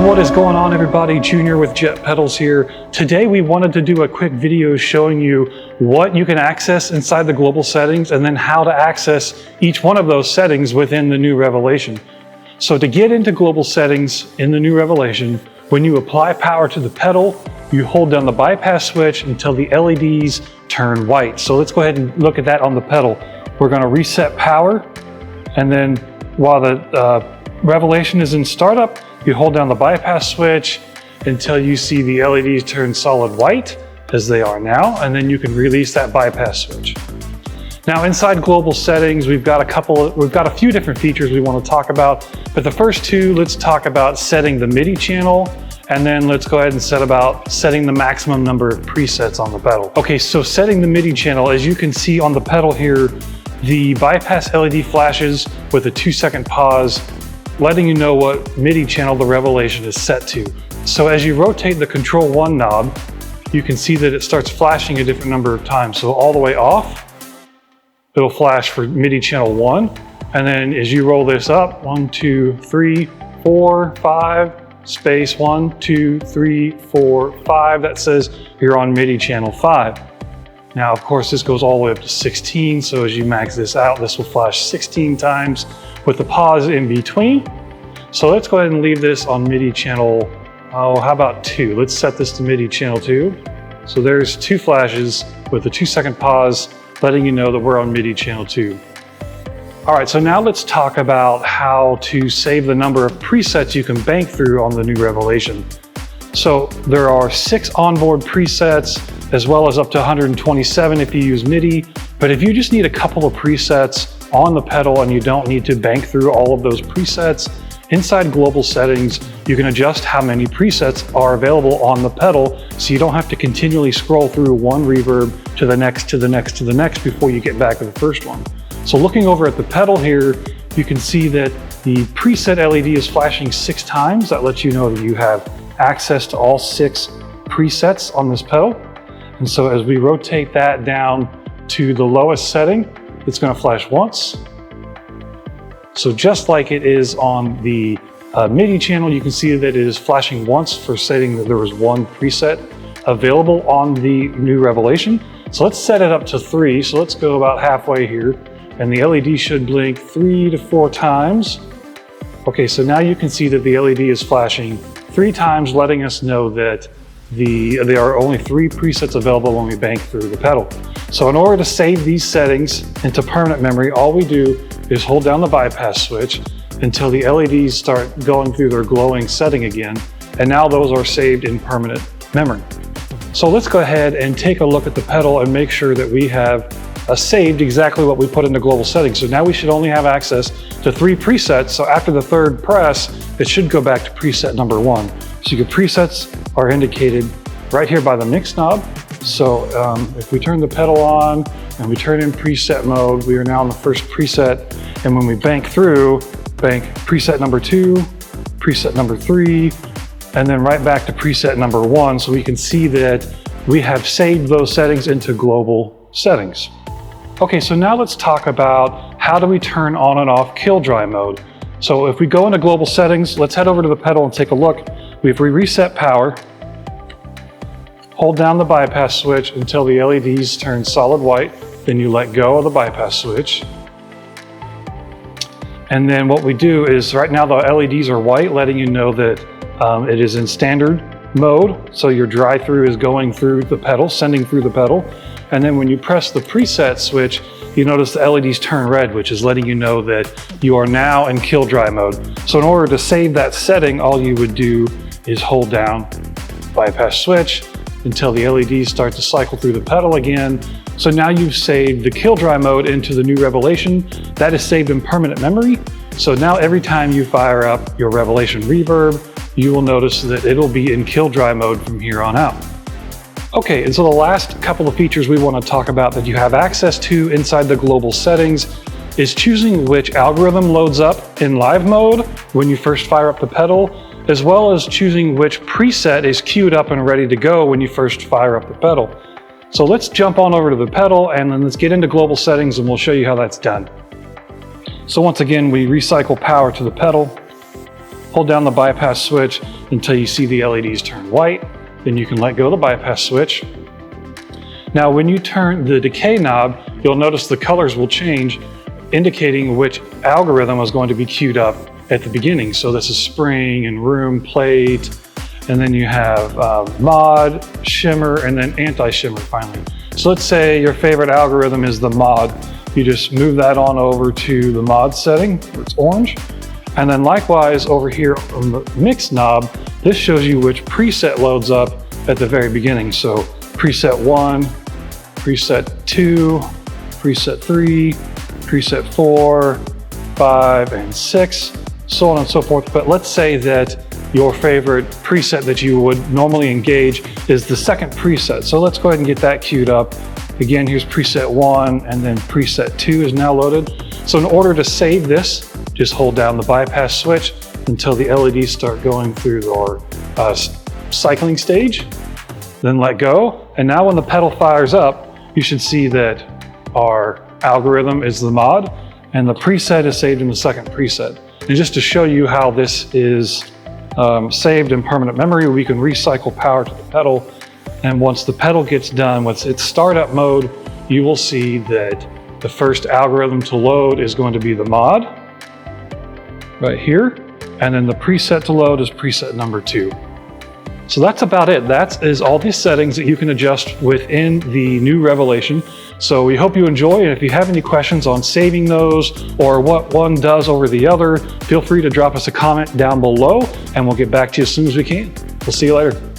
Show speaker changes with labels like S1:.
S1: what is going on, everybody? Junior with Jet Pedals here. Today we wanted to do a quick video showing you what you can access inside the global settings and then how to access each one of those settings within the new Revelation. So to get into global settings in the new Revelation, when you apply power to the pedal, you hold down the bypass switch until the LEDs turn white. So let's go ahead and look at that on the pedal. We're going to reset power, and then while the Revelation is in startup, you hold down the bypass switch until you see the LEDs turn solid white, as they are now, and then you can release that bypass switch. Now inside global settings, we've got a few different features we want to talk about, but the first two, let's talk about setting the MIDI channel, and then let's go ahead and setting the maximum number of presets on the pedal. Okay, so setting the MIDI channel, as you can see on the pedal here, the bypass LED flashes with a 2-second pause, letting you know what MIDI channel the Revelation is set to. So as you rotate the Control 1 knob, you can see that it starts flashing a different number of times. So all the way off, it'll flash for MIDI channel 1. And then as you roll this up, 1, 2, 3, 4, 5, space 1, 2, 3, 4, 5, that says you're on MIDI channel 5. Now, of course, this goes all the way up to 16. So as you max this out, this will flash 16 times with the pause in between. So let's go ahead and leave this on MIDI channel, how about 2? Let's set this to MIDI channel 2. So there's 2 flashes with a 2-second pause, letting you know that we're on MIDI channel 2. All right, so now let's talk about how to save the number of presets you can bank through on the new Revelation. So there are 6 onboard presets, as well as up to 127 if you use MIDI. But if you just need a couple of presets on the pedal and you don't need to bank through all of those presets, inside global settings, you can adjust how many presets are available on the pedal, so you don't have to continually scroll through one reverb to the next, to the next, to the next before you get back to the first one. So looking over at the pedal here, you can see that the preset LED is flashing 6 times. That lets you know that you have access to all 6 presets on this pedal. And so as we rotate that down to the lowest setting, it's going to flash once. So just like it is on the MIDI channel, you can see that it is flashing once for stating that there was 1 preset available on the new Revelation. So let's set it up to 3. So let's go about halfway here, and the LED should blink 3 to 4 times. Okay, so now you can see that the LED is flashing 3 times, letting us know that there are only 3 presets available when we bank through the pedal. So in order to save these settings into permanent memory, all we do is hold down the bypass switch until the LEDs start going through their glowing setting again, and now those are saved in permanent memory. So let's go ahead and take a look at the pedal and make sure that we have saved exactly what we put into global settings. So now we should only have access to 3 presets. So after the 3rd press, it should go back to preset number 1. So your presets are indicated right here by the mix knob. So if we turn the pedal on and we turn in preset mode, we are now in the first preset. And when we bank through, bank preset number 2, preset number 3, and then right back to preset number 1. So we can see that we have saved those settings into global settings. Okay, so now let's talk about how do we turn on and off kill dry mode. So if we go into global settings, let's head over to the pedal and take a look. If we reset power, hold down the bypass switch until the LEDs turn solid white, then you let go of the bypass switch. And then what we do is, right now the LEDs are white, letting you know that it is in standard mode. So your drive-through is going through the pedal, sending through the pedal. And then when you press the preset switch, you notice the LEDs turn red, which is letting you know that you are now in kill dry mode. So in order to save that setting, all you would do is hold down bypass switch until the LEDs start to cycle through the pedal again. So now you've saved the kill dry mode into the new Revelation. That is saved in permanent memory. So now every time you fire up your Revelation Reverb, you will notice that it'll be in kill dry mode from here on out. Okay, and so the last couple of features we want to talk about that you have access to inside the global settings is choosing which algorithm loads up in live mode when you first fire up the pedal, as well as choosing which preset is queued up and ready to go when you first fire up the pedal. So let's jump on over to the pedal and then let's get into global settings and we'll show you how that's done. So once again, we recycle power to the pedal. hold down the bypass switch until you see the LEDs turn white. Then you can let go of the bypass switch. Now, when you turn the decay knob, you'll notice the colors will change, indicating which algorithm is going to be queued up at the beginning. So this is spring and room plate, and then you have mod, shimmer, and then anti-shimmer finally. So let's say your favorite algorithm is the mod. You just move that on over to the mod setting, where it's orange. And then likewise over here on the mix knob, this shows you which preset loads up at the very beginning. So preset 1, preset 2, preset 3, preset 4, 5, and 6, so on and so forth. But let's say that your favorite preset that you would normally engage is the second preset. So let's go ahead and get that queued up. Again, here's preset 1, and then preset 2 is now loaded. So in order to save this, just hold down the bypass switch until the LEDs start going through our cycling stage, then let go. And now when the pedal fires up, you should see that our algorithm is the mod, and the preset is saved in the second preset. And just to show you how this is saved in permanent memory, we can recycle power to the pedal. And once the pedal gets done with its startup mode, you will see that the first algorithm to load is going to be the mod right here. And then the preset to load is preset number 2. So that's about it. That is all these settings that you can adjust within the new Revelation. So we hope you enjoy, and if you have any questions on saving those or what one does over the other, feel free to drop us a comment down below and we'll get back to you as soon as we can. We'll see you later.